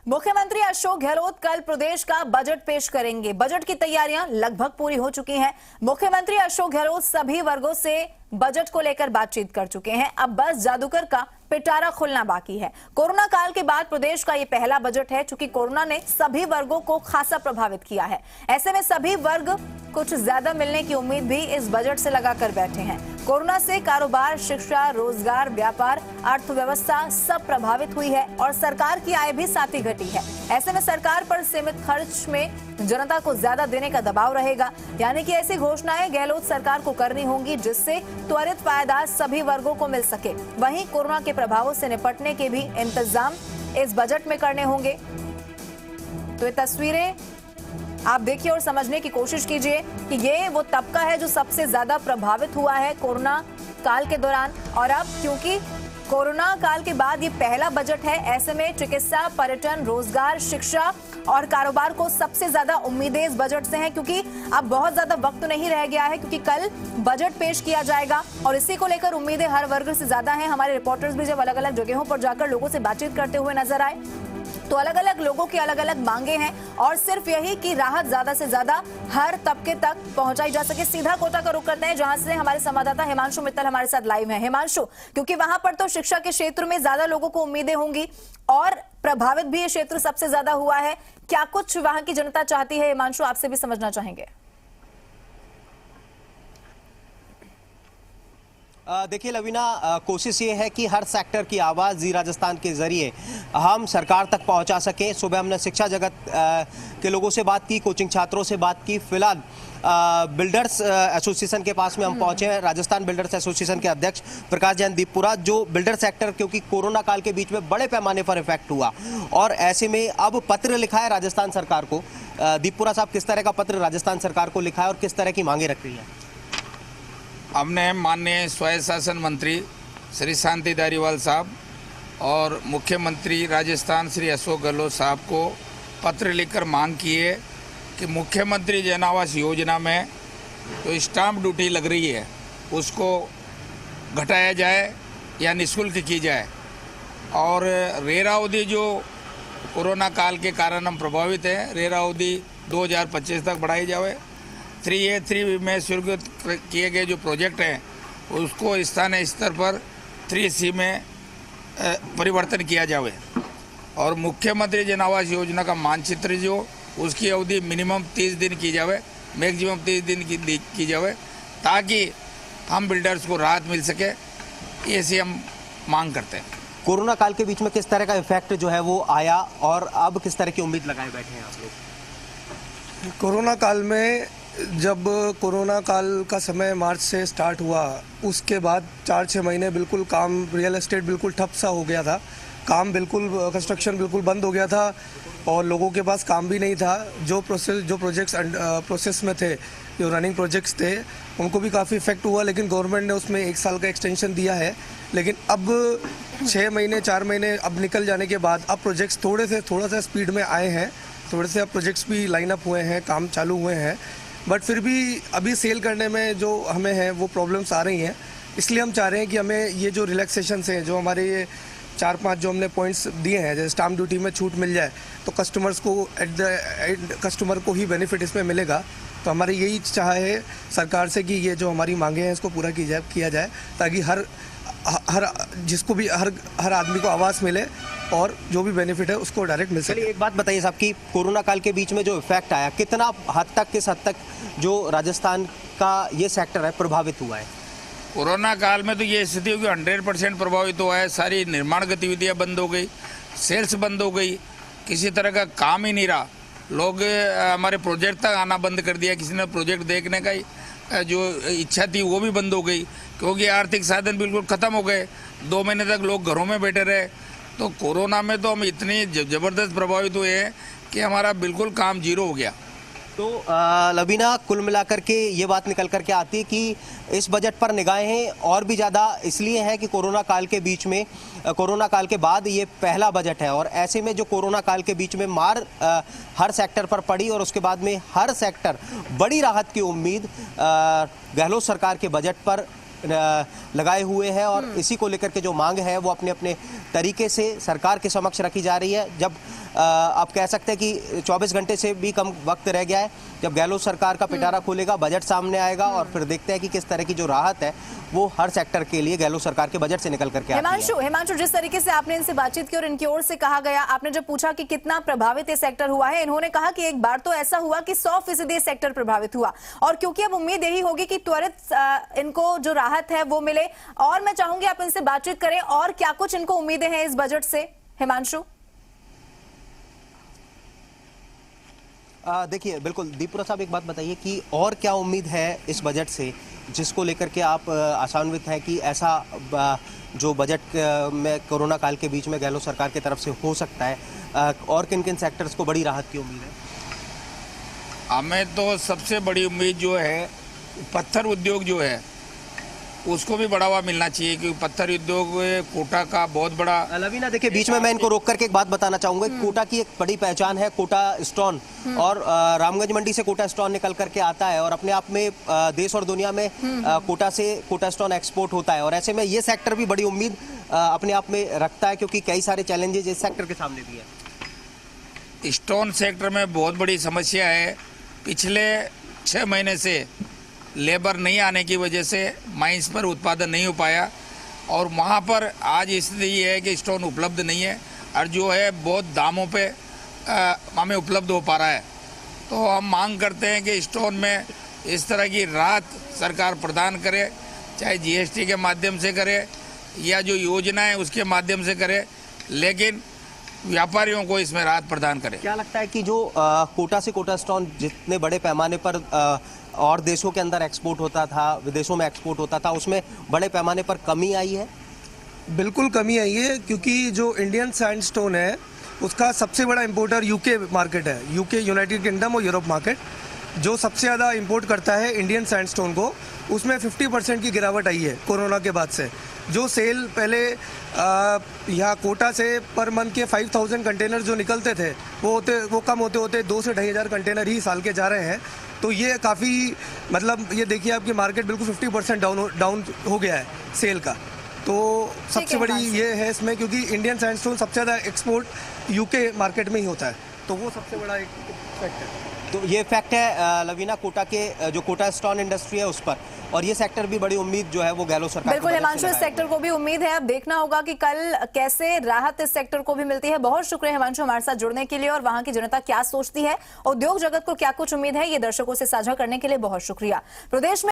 मुख्यमंत्री अशोक गहलोत कल प्रदेश का बजट पेश करेंगे। बजट की तैयारियां लगभग पूरी हो चुकी हैं। मुख्यमंत्री अशोक गहलोत सभी वर्गों से बजट को लेकर बातचीत कर चुके हैं। अब बस जादूगर का पिटारा खुलना बाकी है। कोरोना काल के बाद प्रदेश का ये पहला बजट है, चूंकि कोरोना ने सभी वर्गों को खासा प्रभावित किया है। ऐसे में सभी वर्ग कुछ ज्यादा मिलने की उम्मीद भी इस बजट से लगाकर बैठे हैं। कोरोना से कारोबार, शिक्षा, रोजगार, व्यापार, अर्थव्यवस्था सब प्रभावित हुई है और सरकार की आय भी साथ ही घटी है। ऐसे में सरकार पर सीमित खर्च में जनता को ज्यादा देने का दबाव रहेगा, यानी कि ऐसी घोषणाएं गहलोत सरकार को करनी होंगी जिससे त्वरित फायदा सभी वर्गों को मिल सके। वहीं कोरोना के प्रभावों से निपटने के भी इंतजाम इस बजट में करने होंगे। तो ये तस्वीरें आप देखिए और समझने की कोशिश कीजिए कि ये वो तबका है जो सबसे ज्यादा प्रभावित हुआ है कोरोना काल के दौरान। और अब क्योंकि कोरोना काल के बाद ये पहला बजट है, ऐसे में चिकित्सा, पर्यटन, रोजगार, शिक्षा और कारोबार को सबसे ज्यादा उम्मीदें इस बजट से हैं, क्योंकि अब बहुत ज्यादा वक्त नहीं रह गया है, क्योंकि कल बजट पेश किया जाएगा और इसी को लेकर उम्मीदें हर वर्ग से ज्यादा हैं। हमारे रिपोर्टर्स भी जब अलग अलग जगहों पर जाकर लोगों से बातचीत करते हुए नजर आए तो अलग अलग लोगों की अलग अलग मांगे हैं और सिर्फ यही कि राहत ज्यादा से ज्यादा हर तबके तक पहुंचाई जा सके। सीधा कोटा का रुख करते हैं, जहां से हमारे संवाददाता हिमांशु मित्तल हमारे साथ लाइव हैं। हिमांशु, क्योंकि वहां पर तो शिक्षा के क्षेत्र में ज्यादा लोगों को उम्मीदें होंगी और प्रभावित भी ये क्षेत्र सबसे ज्यादा हुआ है, क्या कुछ वहां की जनता चाहती है? हिमांशु, आपसे भी समझना चाहेंगे। देखिए लवीना, कोशिश ये है कि हर सेक्टर की आवाज़ जी राजस्थान के जरिए हम सरकार तक पहुंचा सकें। सुबह हमने शिक्षा जगत के लोगों से बात की, कोचिंग छात्रों से बात की। फिलहाल बिल्डर्स एसोसिएशन के पास में हम पहुंचे हैं। राजस्थान बिल्डर्स एसोसिएशन के अध्यक्ष प्रकाश जैन दीपपुरा, जो बिल्डर सेक्टर क्योंकि कोरोना काल के बीच में बड़े पैमाने पर इफेक्ट हुआ और ऐसे में अब पत्र लिखा है राजस्थान सरकार को। दीपपुरा साहब, किस तरह का पत्र राजस्थान सरकार को लिखा है और किस तरह की मांगे रख रही है? हमने माननीय स्वायत्त शासन मंत्री श्री शांति धारीवाल साहब और मुख्यमंत्री राजस्थान श्री अशोक गहलोत साहब को पत्र लिखकर मांग की है कि मुख्यमंत्री जन आवास योजना में जो स्टाम्प ड्यूटी लग रही है उसको घटाया जाए या निःशुल्क की जाए और रेरा अवधि जो कोरोना काल के कारण हम प्रभावित हैं, रेरा अवधि 2025 तक बढ़ाई जाए। 3A3 में स्वीकृत किए गए जो प्रोजेक्ट हैं उसको स्थानीय स्तर पर 3C में परिवर्तन किया जाए और मुख्यमंत्री जन आवास योजना का मानचित्र जो उसकी अवधि मिनिमम 30 दिन की जाए, मैक्सिमम 30 दिन की जाए, ताकि हम बिल्डर्स को राहत मिल सके। ऐसी हम मांग करते हैं। कोरोना काल के बीच में किस तरह का इफेक्ट जो है वो आया और अब किस तरह की उम्मीद लगाए बैठे हैं आप लोग? कोरोना काल में जब कोरोना काल का समय मार्च से स्टार्ट हुआ, उसके बाद 4-6 महीने बिल्कुल काम, रियल एस्टेट बिल्कुल ठप सा हो गया था। काम बिल्कुल, कंस्ट्रक्शन बिल्कुल बंद हो गया था और लोगों के पास काम भी नहीं था। जो प्रोजेक्ट्स प्रोसेस में थे, जो रनिंग प्रोजेक्ट्स थे, उनको भी काफ़ी इफेक्ट हुआ, लेकिन गवर्नमेंट ने उसमें 1 साल का एक्सटेंशन दिया है। लेकिन अब 6 महीने 4 महीने अब निकल जाने के बाद अब प्रोजेक्ट्स थोड़ा सा स्पीड में आए हैं, थोड़े से अब प्रोजेक्ट्स भी लाइन अप हुए हैं, काम चालू हुए हैं। बट फिर भी अभी सेल करने में जो हमें है वो प्रॉब्लम्स आ रही हैं। इसलिए हम चाह रहे हैं कि हमें ये जो रिलैक्सेशन हैं, जो हमारे ये 4-5 जो हमने पॉइंट्स दिए हैं, जैसे स्टाम्प ड्यूटी में छूट मिल जाए तो कस्टमर्स को एट द एंड कस्टमर को ही बेनिफिट इसमें मिलेगा। तो हमारी यही चाह है सरकार से कि ये जो हमारी मांगे हैं इसको पूरा किया जाए, ताकि हर जिसको भी हर आदमी को आवास मिले और जो भी बेनिफिट है उसको डायरेक्ट मिल सके। एक बात बताइए साहब कि कोरोना काल के बीच में जो इफेक्ट आया, कितना किस हद तक जो राजस्थान का ये सेक्टर है प्रभावित हुआ है? कोरोना काल में तो ये स्थिति होगी 100% प्रभावित हुआ है। सारी निर्माण गतिविधियां बंद हो गई, सेल्स बंद हो गई, किसी तरह का काम ही नहीं रहा। लोग हमारे प्रोजेक्ट तक आना बंद कर दिया, किसी ने प्रोजेक्ट देखने का जो इच्छा थी वो भी बंद हो गई, क्योंकि आर्थिक साधन बिल्कुल ख़त्म हो गए। 2 महीने तक लोग घरों में बैठे रहे। तो कोरोना में तो हम इतनी ज़बरदस्त प्रभावित हुए हैं कि हमारा बिल्कुल काम जीरो हो गया। तो लवीना, कुल मिलाकर के ये बात निकल कर के आती है कि इस बजट पर निगाहें और भी ज़्यादा इसलिए है कि कोरोना काल के बीच में, कोरोना काल के बाद ये पहला बजट है और ऐसे में जो कोरोना काल के बीच में मार हर सेक्टर पर पड़ी और उसके बाद में हर सेक्टर बड़ी राहत की उम्मीद गहलोत सरकार के बजट पर लगाए हुए हैं और इसी को लेकर के जो मांग है वो अपने अपने तरीके से सरकार के समक्ष रखी जा रही है। जब आप कह सकते हैं कि 24 घंटे से भी कम वक्त रह गया है जब गहलोत सरकार का पिटारा खुलेगा, बजट सामने आएगा और फिर देखते हैं कि किस तरह की जो राहत है वो हर सेक्टर के लिए गहलोत सरकार के बजट से निकल करके आती है। हिमांशु, जिस तरीके से आपने इनसे बातचीत की और इनकी ओर से कहा गया, आपने जब पूछा कि कितना प्रभावित ये सेक्टर हुआ है, इन्होंने कहा कि एक बार तो ऐसा हुआ कि 100% ये सेक्टर प्रभावित हुआ और क्योंकि अब उम्मीद यही होगी कि त्वरित इनको जो राहत है वो मिले। और मैं चाहूंगी आप इनसे बातचीत करें और क्या कुछ इनको उम्मीदें हैं इस बजट से। हिमांशु, देखिए बिल्कुल दीपुरा साहब, एक बात बताइए कि और क्या उम्मीद है इस बजट से जिसको लेकर के आप आशान्वित हैं कि ऐसा जो बजट में कोरोना काल के बीच में गहलोत सरकार की तरफ से हो सकता है, और किन किन सेक्टर्स को बड़ी राहत की उम्मीद है? हमें तो सबसे बड़ी उम्मीद जो है पत्थर उद्योग जो है उसको भी बढ़ावा मिलना चाहिए, क्योंकि पत्थर उद्योग कोटा का बहुत बड़ा। लवीना देखिए, बीच में मैं इनको रोक करके एक बात बताना चाहूंगा। कोटा की एक बड़ी पहचान है कोटा स्टोन, और रामगंज मंडी से कोटा स्टोन निकल करके आता है और अपने आप में देश और दुनिया में कोटा से कोटा स्टोन एक्सपोर्ट होता है। और ऐसे में ये सेक्टर भी बड़ी उम्मीद अपने आप में रखता है, क्योंकि कई सारे चैलेंजेस इस सेक्टर के सामने भी है। स्टोन सेक्टर में बहुत बड़ी समस्या है। पिछले 6 महीने से लेबर नहीं आने की वजह से माइंस पर उत्पादन नहीं हो पाया और वहाँ पर आज स्थिति ये है कि स्टोन उपलब्ध नहीं है और जो है बहुत दामों पे हमें उपलब्ध हो पा रहा है। तो हम मांग करते हैं कि स्टोन में इस तरह की राहत सरकार प्रदान करे, चाहे जीएसटी के माध्यम से करे या जो योजना है उसके माध्यम से करे, लेकिन व्यापारियों को इसमें राहत प्रदान करे। क्या लगता है कि जो कोटा से कोटा स्टोन जितने बड़े पैमाने पर और देशों के अंदर एक्सपोर्ट होता था, विदेशों में एक्सपोर्ट होता था, उसमें बड़े पैमाने पर कमी आई है? बिल्कुल कमी आई है, क्योंकि जो इंडियन सैंडस्टोन है उसका सबसे बड़ा इंपोर्टर यूके मार्केट है। यूके, यूनाइटेड किंगडम और यूरोप मार्केट जो सबसे ज़्यादा इंपोर्ट करता है इंडियन सैंडस्टोन को, उसमें 50% की गिरावट आई है कोरोना के बाद से। जो सेल पहले यहाँ कोटा से पर मंथ के 5000 कंटेनर जो निकलते थे वो कम होते होते 2 से 2500 कंटेनर ही साल के जा रहे हैं। तो ये काफ़ी, मतलब ये देखिए आपकी मार्केट बिल्कुल 50% डाउन हो गया है सेल का। तो सबसे बड़ी ये है इसमें, क्योंकि इंडियन सैंडस्टोन सबसे ज़्यादा एक्सपोर्ट यूके मार्केट में ही होता है, तो वो सबसे बड़ा एक फैक्ट है। तो ये फैक्ट है लवीना कोटा के जो कोटा स्टोन इंडस्ट्री है उस पर, और ये सेक्टर भी बड़ी उम्मीद जो है वो गहलोत सरकार। बिल्कुल हिमांशु, इस सेक्टर को भी उम्मीद है। अब देखना होगा कि कल कैसे राहत इस सेक्टर को भी मिलती है। बहुत शुक्रिया हिमांशु हमारे साथ जुड़ने के लिए, और वहां की जनता क्या सोचती है, उद्योग जगत को क्या कुछ उम्मीद है, ये दर्शकों से साझा करने के लिए बहुत शुक्रिया। प्रदेश में